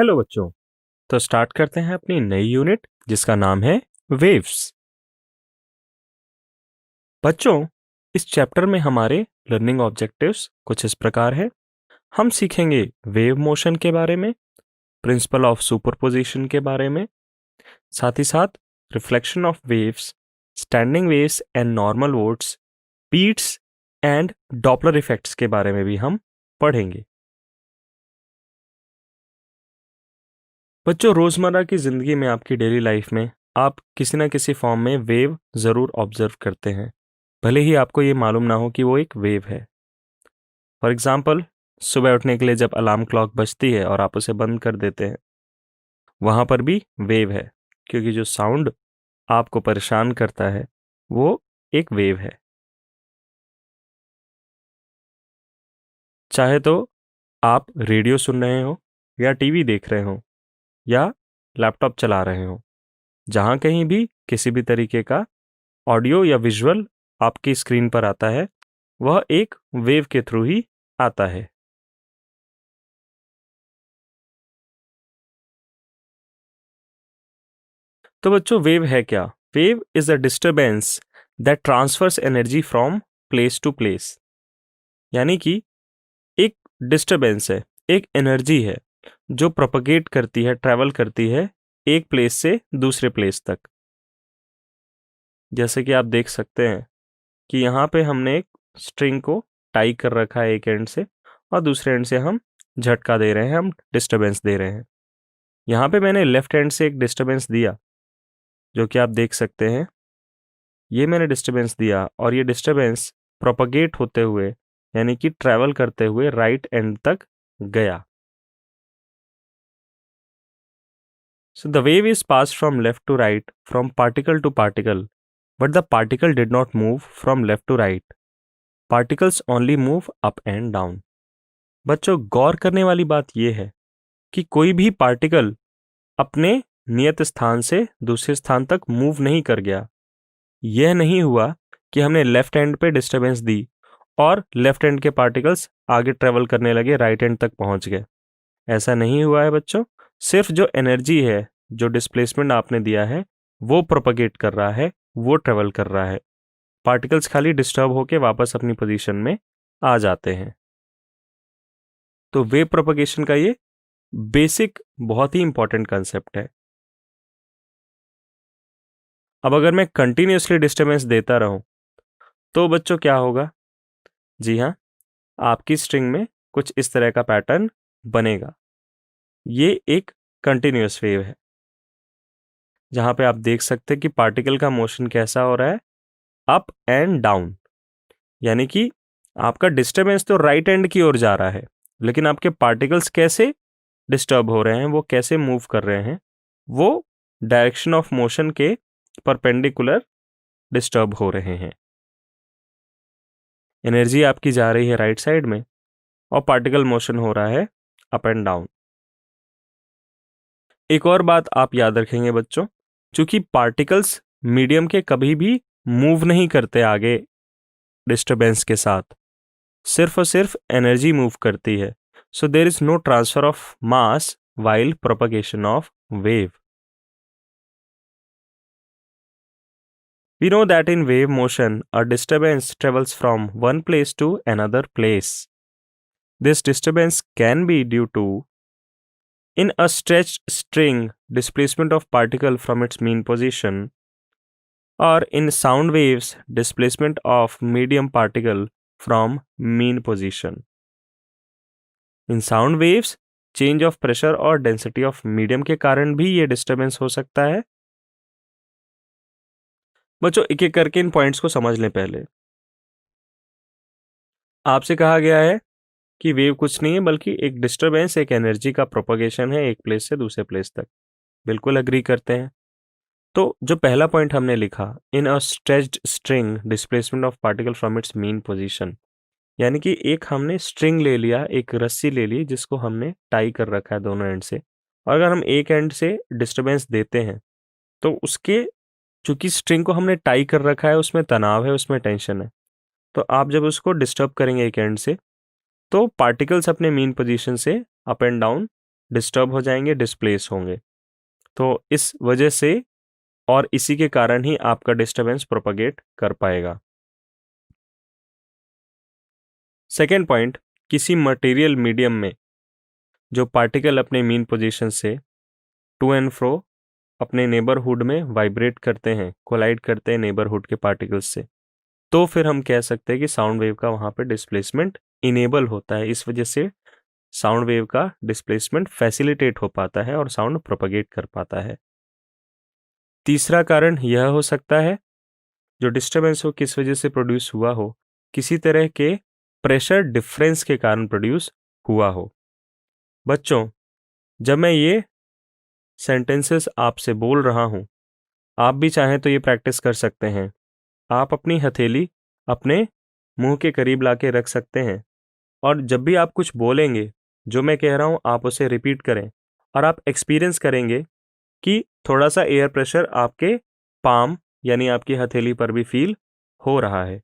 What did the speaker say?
Hello बच्चों। तो start करते हैं अपनी नई यूनिट जिसका नाम है वेव्स। बच्चों, इस चैप्टर में हमारे लर्निंग ऑब्जेक्टिव्स कुछ इस प्रकार है। हम सीखेंगे वेव मोशन के बारे में, प्रिंसिपल ऑफ सुपरपोजिशन के बारे में, साथ ही साथ reflection of waves, standing waves and normal votes, beats and Doppler effects के बारे में भी हम पढ़ेंगे। बच्चों, रोजमर्रा की जिंदगी में, आपकी डेली लाइफ में आप किसी ना किसी फॉर्म में वेव जरूर ऑब्जर्व करते हैं, भले ही आपको ये मालूम ना हो कि वो एक वेव है। फॉर एग्जाम्पल, सुबह उठने के लिए जब अलार्म क्लॉक बजती है और आप उसे बंद कर देते हैं, वहां पर भी वेव है, क्योंकि जो साउंड आपको परेशान करता है वो एक वेव है। चाहे तो आप रेडियो सुन रहे हो या टीवी देख रहे हो या लैपटॉप चला रहे हो, जहां कहीं भी किसी भी तरीके का ऑडियो या विजुअल आपकी स्क्रीन पर आता है, वह एक वेव के थ्रू ही आता है। तो बच्चों, वेव है क्या? Wave is a disturbance that transfers energy from place to place. यानी कि एक डिस्टरबेंस है, एक एनर्जी है जो प्रोपगेट करती है, ट्रैवल करती है एक प्लेस से दूसरे प्लेस तक। जैसे कि आप देख सकते हैं कि यहाँ पे हमने एक स्ट्रिंग को टाई कर रखा है एक एंड से, और दूसरे एंड से हम झटका दे रहे हैं, हम डिस्टरबेंस दे रहे हैं। यहाँ पे मैंने लेफ्ट हैंड से एक डिस्टरबेंस दिया, जो कि आप देख सकते हैं। ये मैंने डिस्टरबेंस दिया और ये डिस्टरबेंस प्रोपगेट होते हुए, यानी कि ट्रैवल करते हुए राइट एंड तक गया। So the wave is passed from left to right, from particle to particle, but the particle did not move from left to right. Particles only move up and down. बच्चों, गौर करने वाली बात यह है कि कोई भी पार्टिकल अपने नियत स्थान से दूसरे स्थान तक मूव नहीं कर गया। यह नहीं हुआ कि हमने लेफ्ट हैंड पे डिस्टरबेंस दी और लेफ्ट हैंड के पार्टिकल्स आगे ट्रेवल करने लगे, राइट हैंड तक पहुंच गए। ऐसा नहीं हुआ है बच्चों। सिर्फ जो एनर्जी है, जो डिस्प्लेसमेंट आपने दिया है, वो प्रोपगेट कर रहा है, वो ट्रेवल कर रहा है। पार्टिकल्स खाली डिस्टर्ब होके वापस अपनी पोजीशन में आ जाते हैं। तो वेव प्रोपगेशन का ये बेसिक, बहुत ही इंपॉर्टेंट कंसेप्ट है। अब अगर मैं कंटिन्यूसली डिस्टरबेंस देता रहूं तो बच्चों क्या होगा? जी हाँ, आपकी स्ट्रिंग में कुछ इस तरह का पैटर्न बनेगा। ये एक कंटिन्यूअस वेव है, जहां पे आप देख सकते हैं कि पार्टिकल का मोशन कैसा हो रहा है, अप एंड डाउन। यानी कि आपका डिस्टरबेंस तो राइट एंड की ओर जा रहा है, लेकिन आपके पार्टिकल्स कैसे डिस्टर्ब हो रहे हैं, वो कैसे मूव कर रहे हैं, वो डायरेक्शन ऑफ मोशन के परपेंडिकुलर डिस्टर्ब हो रहे हैं। एनर्जी आपकी जा रही है राइट साइड में और पार्टिकल मोशन हो रहा है अप एंड डाउन। एक और बात आप याद रखेंगे बच्चों, चूंकि पार्टिकल्स मीडियम के कभी भी मूव नहीं करते आगे डिस्टरबेंस के साथ, सिर्फ और सिर्फ एनर्जी मूव करती है। So there is no transfer of mass while propagation of wave. We know that in wave motion, a disturbance travels from one place to another place. This disturbance can be due to, in a stretched string, displacement of particle from its mean position, or in sound waves, displacement of medium particle from mean position. In sound waves, change of pressure और density of medium के कारण भी ये disturbance हो सकता है। बच्चों, एक एक करके इन पॉइंट्स को समझ लें। पहले आपसे कहा गया है कि वेव कुछ नहीं है बल्कि एक डिस्टरबेंस, एक एनर्जी का प्रोपगेशन है एक प्लेस से दूसरे प्लेस तक। बिल्कुल अग्री करते हैं। तो जो पहला पॉइंट हमने लिखा, in a stretched string displacement of particle from its mean position, यानी कि एक हमने स्ट्रिंग ले लिया, एक रस्सी ले ली जिसको हमने टाई कर रखा है दोनों एंड से, और अगर हम एक एंड से डिस्टरबेंस देते हैं तो उसके, चूंकि स्ट्रिंग को हमने टाई कर रखा है, उसमें तनाव है, उसमें टेंशन है, तो आप जब उसको डिस्टर्ब करेंगे एक एंड से, तो पार्टिकल्स अपने मीन पोजीशन से अप एंड डाउन डिस्टर्ब हो जाएंगे, डिस्प्लेस होंगे। तो इस वजह से और इसी के कारण ही आपका डिस्टरबेंस प्रोपगेट कर पाएगा। सेकेंड पॉइंट, किसी मटेरियल मीडियम में जो पार्टिकल अपने मीन पोजीशन से टू एंड फ्रो अपने नेबरहुड में वाइब्रेट करते हैं, कोलाइड करते हैं नेबरहुड के पार्टिकल्स से, तो फिर हम कह सकते हैं कि साउंड वेव का वहाँ पे डिस्प्लेसमेंट इनेबल होता है। इस वजह से साउंड वेव का डिस्प्लेसमेंट फैसिलिटेट हो पाता है और साउंड प्रोपगेट कर पाता है। तीसरा कारण यह हो सकता है, जो डिस्टरबेंस हो किस वजह से प्रोड्यूस हुआ हो, किसी तरह के प्रेशर डिफरेंस के कारण प्रोड्यूस हुआ हो। बच्चों, जब मैं ये सेंटेंसेस आपसे बोल रहा हूँ, आप भी चाहें तो ये प्रैक्टिस कर सकते हैं। आप अपनी हथेली अपने मुंह के करीब लाके रख सकते हैं और जब भी आप कुछ बोलेंगे, जो मैं कह रहा हूँ आप उसे रिपीट करें और आप एक्सपीरियंस करेंगे कि थोड़ा सा एयर प्रेशर आपके पाम यानी आपकी हथेली पर भी फील हो रहा है।